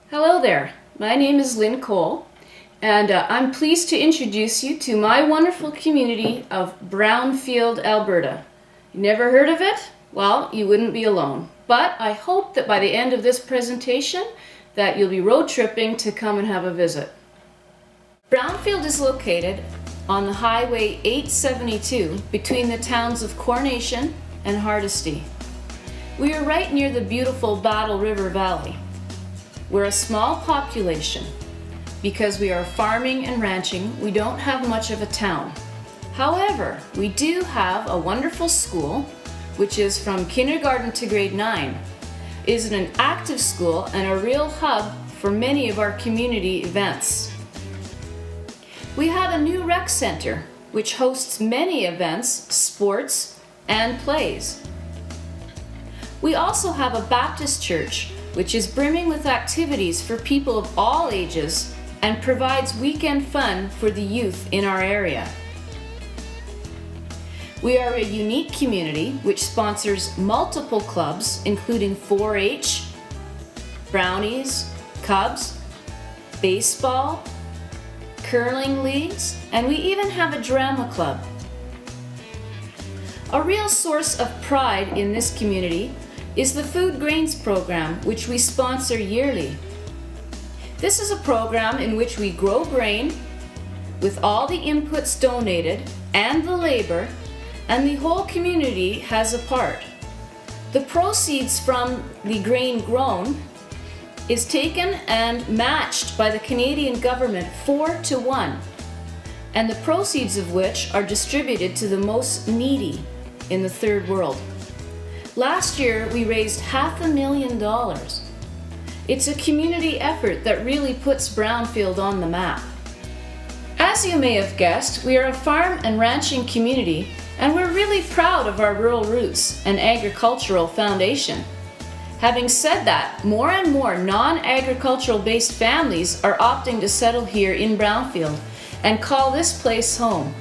Hello there, my name is Lynn and I'm pleased to introduce you to my wonderful community of Brownfield, Alberta. You never heard of it? Well, you wouldn't be alone. But I hope that by the end of this presentation that you'll be road tripping to come and have a visit. Brownfield is located on the Highway 872 between the towns of Coronation and Hardisty. We are right near the beautiful Battle River Valley. We're a small population. Because we are farming and ranching, we don't have much of a town. However, we do have a wonderful school, which is from kindergarten to grade 9. It is an active school and a real hub for many of our community events. We have a new rec center, which hosts many events, sports, and plays. We also have a Baptist church, which is brimming with activities for people of all ages and provides weekend fun for the youth in our area. We are a unique community which sponsors multiple clubs, including 4-H, Brownies, Cubs, baseball, curling leagues, and we even have a drama club. A real source of pride in this community is the Food Grains program, which we sponsor yearly. This is a program in which we grow grain with all the inputs donated and the labor, and the whole community has a part. The proceeds from the grain grown is taken and matched by the Canadian government 4-1, and the proceeds of which are distributed to the most needy in the third world. Last year, we raised $500,000. It's a community effort that really puts Brownfield on the map. As you may have guessed, we are a farm and ranching community, and we're really proud of our rural roots and agricultural foundation. Having said that, more and more non-agricultural based families are opting to settle here in Brownfield and call this place home.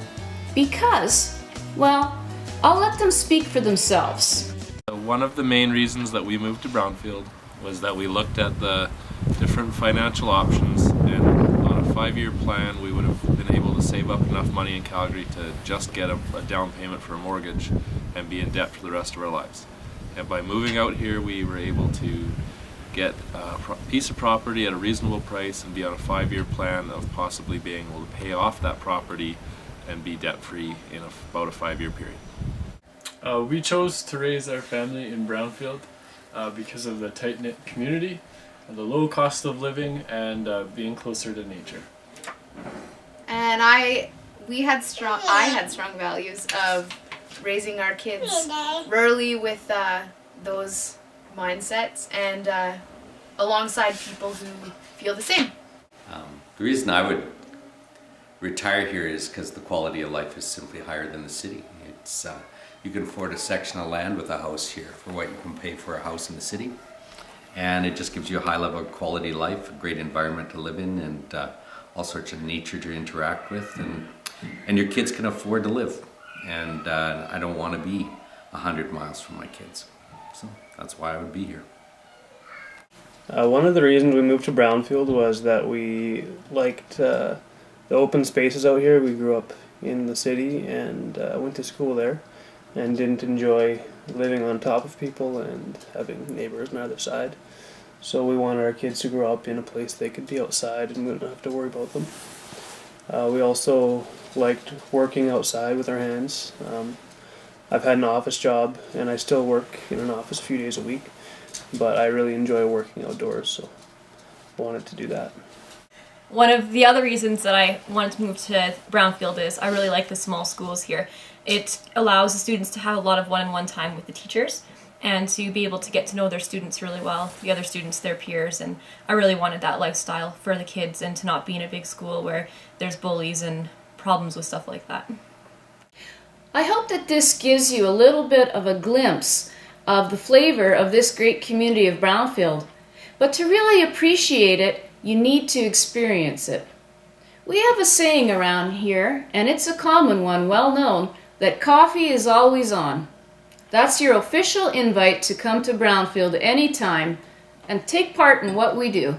Because, well, I'll let them speak for themselves. One of the main reasons that we moved to Brownfield was that we looked at the different financial options, and on a 5-year plan we would have been able to save up enough money in Calgary to just get a down payment for a mortgage and be in debt for the rest of our lives. And by moving out here, we were able to get a piece of property at a reasonable price and be on a 5-year plan of possibly being able to pay off that property and be debt free in about a 5-year period. We chose to raise our family in Brownfield because of the tight-knit community, the low cost of living, and being closer to nature. And I had strong values of raising our kids rurally with those mindsets and alongside people who feel the same. The reason I would retire here is because the quality of life is simply higher than the city. It's you can afford a section of land with a house here for what you can pay for a house in the city, and it just gives you a high level of quality of life, a great environment to live in, and all sorts of nature to interact with, and your kids can afford to live. And I don't want to be 100 miles from my kids, so that's why I would be here. One of the reasons we moved to Brownfield was that we liked the open spaces out here. We grew up in the city and went to school there, and didn't enjoy living on top of people and having neighbors on either side. So we wanted our kids to grow up in a place they could be outside and we wouldn't have to worry about them. We also liked working outside with our hands. I've had an office job and I still work in an office a few days a week, but I really enjoy working outdoors, so I wanted to do that. One of the other reasons that I wanted to move to Brownfield is I really like the small schools here. It allows the students to have a lot of one-on-one time with the teachers and to be able to get to know their students really well, the other students, their peers, and I really wanted that lifestyle for the kids and to not be in a big school where there's bullies and problems with stuff like that. I hope that this gives you a little bit of a glimpse of the flavor of this great community of Brownfield. But to really appreciate it, you need to experience it. We have a saying around here, and it's a common one, well known, that coffee is always on. That's your official invite to come to Brownfield anytime and take part in what we do.